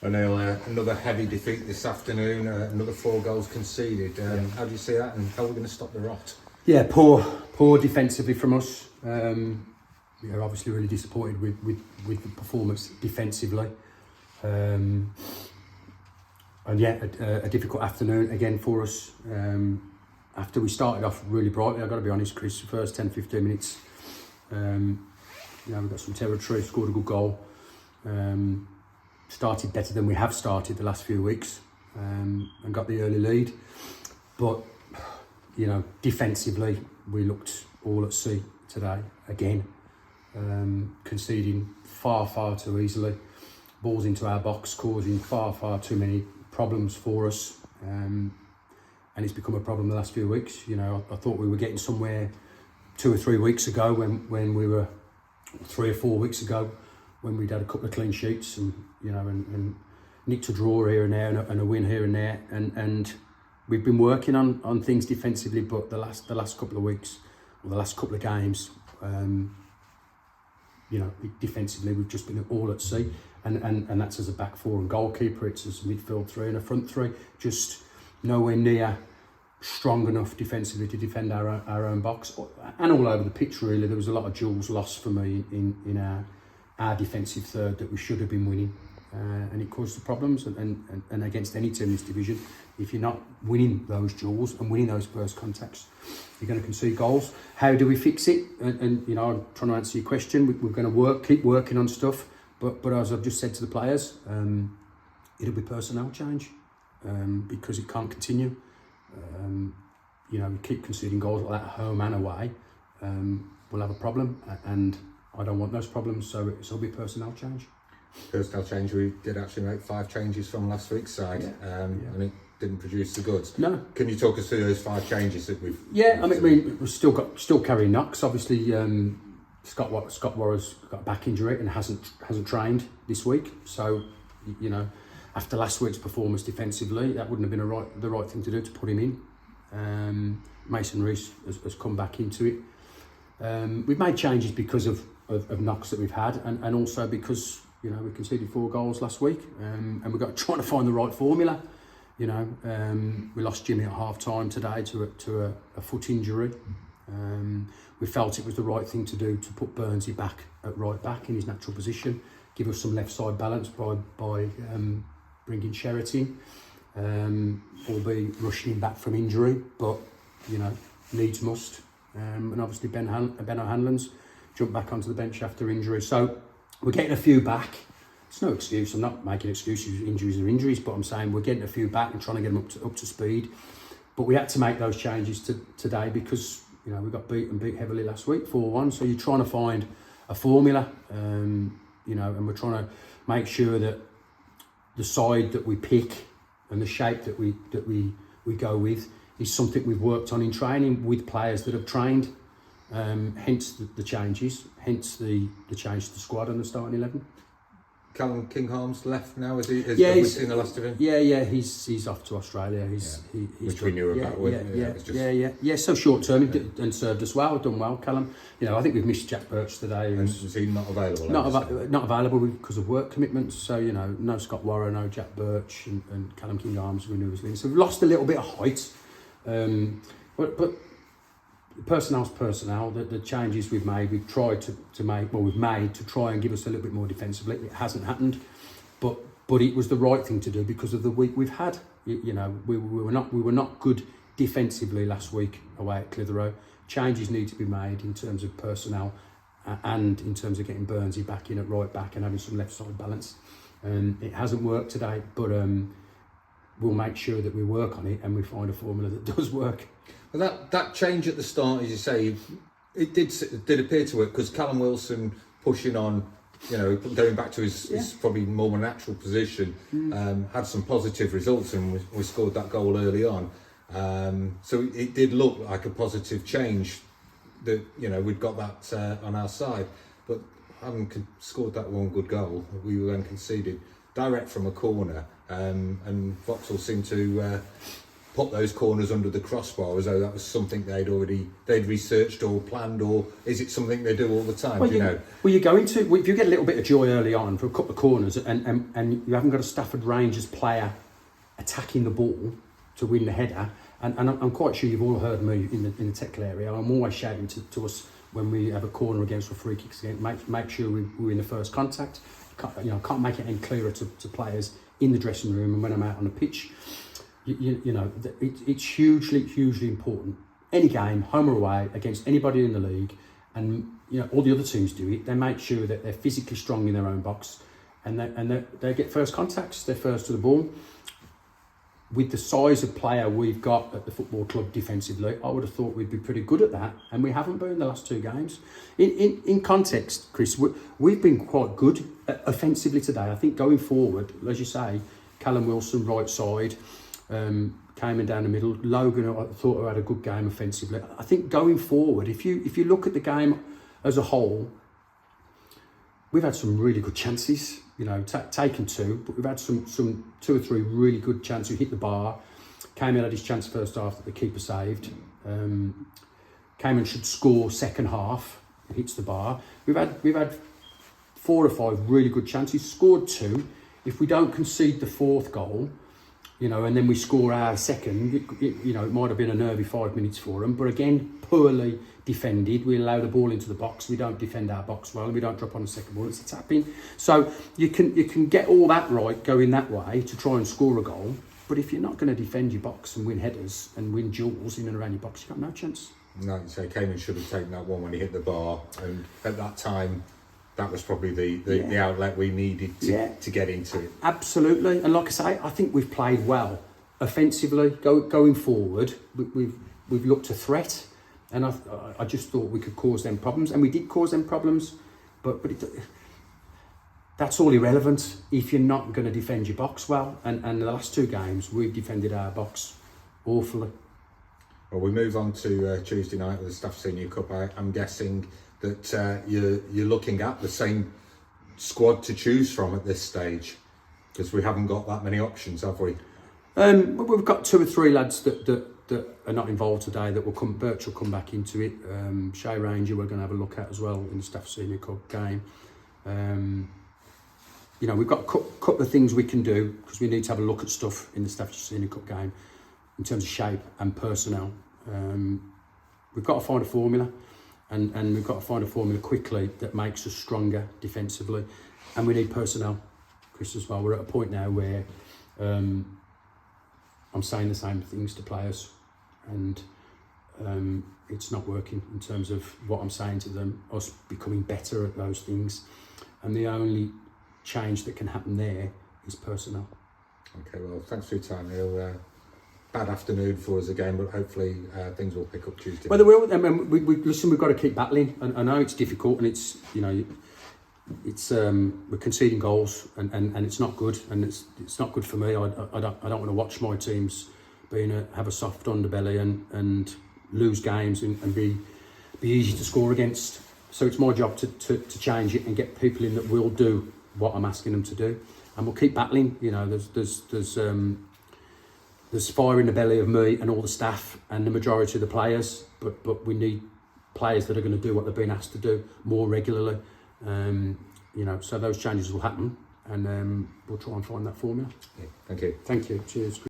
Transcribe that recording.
And another heavy defeat this afternoon, another 4 goals conceded. How do you see that, and how are we going to stop the rot? Yeah, poor defensively from us. We're obviously really disappointed with the performance defensively. And yeah, a difficult afternoon again for us. After we started off really brightly, I've got to be honest, Chris, the first 10-15 minutes, we got some territory, scored a good goal. Started better than we have started the last few weeks, and got the early lead. But, defensively, we looked all at sea today again, conceding far too easily. Balls into our box, causing far too many problems for us. And it's become a problem the last few weeks. I thought we were getting somewhere 2 or 3 weeks ago when we were 3 or 4 weeks ago when we'd had a couple of clean sheets and nicked a draw here and there and a win here and there, and we've been working on things defensively, but the last couple of weeks or the last couple of games, defensively we've just been all at sea, and that's as a back four and goalkeeper, it's as a midfield three and a front three, just nowhere near strong enough defensively to defend our own box, and all over the pitch really. There was a lot of duels lost for me in our defensive third that we should have been winning, and it caused the problems. And against any team in this division, if you're not winning those duels and winning those first contacts, you're going to concede goals. How do we fix it? And I'm trying to answer your question. We're going to keep working on stuff, but as I've just said to the players, it'll be personnel change, because it can't continue. We keep conceding goals like that at home and away. We'll have a problem, and I don't want those problems, so it'll be personnel change. Personnel change, we did actually make 5 changes from last week's side, and it didn't produce the goods. No. Can you talk us through those 5 changes that we've... Yeah, I mean we've still carrying knocks. Obviously, Scott Warner's got a back injury and hasn't trained this week. So, after last week's performance defensively, that wouldn't have been the right thing to do, to put him in. Mason Rees has come back into it. We've made changes because of knocks that we've had, and also because we conceded 4 goals last week, and we've got trying to find the right formula. We lost Jimmy at half time today to a foot injury. We felt it was the right thing to do to put Burnsy back at right back in his natural position, give us some left side balance by bringing Sheraton, albeit rushing him back from injury, but needs must. And obviously Ben O'Hanlon's jumped back onto the bench after injury, so we're getting a few back. It's no excuse, I'm not making excuses, injuries are injuries, but I'm saying we're getting a few back and trying to get them up to speed. But we had to make those changes today because we got beat heavily last week 4-1, so you're trying to find a formula, and we're trying to make sure that the side that we pick and the shape that we go with is something we've worked on in training with players that have trained, hence the changes, hence the change to the squad and the starting 11. Callum Kingholm's left now, has he? Yeah, he's seen the last of him? Yeah, he's off to Australia. He's Which we knew about. Yeah. So short term, and served us well, done well, Callum. I think we've missed Jack Birch today. And is he not available? Not available because of work commitments. So no Scott Warren, no Jack Birch, and Callum Kingholm's we knew was leaving. So we've lost a little bit of height, but personnel's personnel. The changes we've made, we've tried to make. Well, we've made to try and give us a little bit more defensively. It hasn't happened, but it was the right thing to do because of the week we've had. We were not good defensively last week away at Clitheroe. Changes need to be made in terms of personnel and in terms of getting Burnsy back in at right back and having some left side balance. It hasn't worked today, but we'll make sure that we work on it and we find a formula that does work. Well, that change at the start, as you say, it did appear to work because Callum Wilson pushing on, going back to his probably more natural position, had some positive results, and we scored that goal early on. So it did look like a positive change that we'd got that on our side, but having scored that one good goal, we were then conceded direct from a corner, and Vauxhall seemed to put those corners under the crossbar as though that was something they'd researched or planned, or is it something they do all the time? Well, do you know? Well, you're going to, if you get a little bit of joy early on for a couple of corners and you haven't got a Stafford Rangers player attacking the ball to win the header, and I'm quite sure you've all heard me in the technical area, I'm always shouting to us when we have a corner against or free kicks again, make sure we're in the first contact. Can't make it any clearer to players in the dressing room and when I'm out on the pitch. It's hugely important. Any game, home or away, against anybody in the league, and all the other teams do it. They make sure that they're physically strong in their own box, and they get first contacts. They're first to the ball. With the size of player we've got at the football club defensively, I would have thought we'd be pretty good at that, and we haven't been in the last 2 games. In context, Chris, we've been quite good offensively today. I think going forward, as you say, Callum Wilson right side. Came in down the middle. Logan, I thought, had a good game offensively. I think going forward, if you look at the game as a whole, we've had some really good chances. Taken 2, but we've had some 2 or 3 really good chances. We hit the bar. Came in had his chance first half that the keeper saved. Came in should score second half. Hits the bar. We've had 4 or 5 really good chances. Scored 2. If we don't concede the 4th goal, and then we score our second, it might have been a nervy 5 minutes for them. But again, poorly defended. We allow the ball into the box. We don't defend our box well. We don't drop on the second ball. It's a tap-in. So you can get all that right going that way to try and score a goal. But if you're not going to defend your box and win headers and win duels in and around your box, you've got no chance. Like you say, Kamen should have taken that one when he hit the bar. And at that time, that was probably the outlet we needed to get into it. Absolutely. And like I say, I think we've played well offensively. Going forward, we've looked a threat, and I just thought we could cause them problems, and we did cause them problems, but that's all irrelevant if you're not going to defend your box well. And the last 2 games, we've defended our box awfully. Well, we move on to Tuesday night with the Staff Senior Cup. I'm guessing that you're looking at the same squad to choose from at this stage, because we haven't got that many options, have we? We've got 2 or 3 lads that are not involved today that will come. Birch will come back into it. Shay Ranger we're going to have a look at as well in the Staff Senior Cup game. We've got a couple of things we can do, because we need to have a look at stuff in the Staff Senior Cup game in terms of shape and personnel. We've got to find a formula. And we've got to find a formula quickly that makes us stronger defensively. And we need personnel, Chris, as well. We're at a point now where I'm saying the same things to players, and it's not working in terms of what I'm saying to them, us becoming better at those things. And the only change that can happen there is personnel. Okay, well, thanks for your time, Neil. Bad afternoon for us again, but hopefully things will pick up Tuesday. Well, they will. I mean, we've got to keep battling. And I know it's difficult, and it's we're conceding goals, and it's not good, and it's not good for me. I don't want to watch my teams have a soft underbelly and lose games and be easy to score against. So it's my job to change it and get people in that will do what I'm asking them to do, and we'll keep battling. There's fire in the belly of me and all the staff and the majority of the players, but we need players that are going to do what they've been asked to do more regularly. So those changes will happen, and we'll try and find that formula. Yeah, thank you. Thank you. Cheers.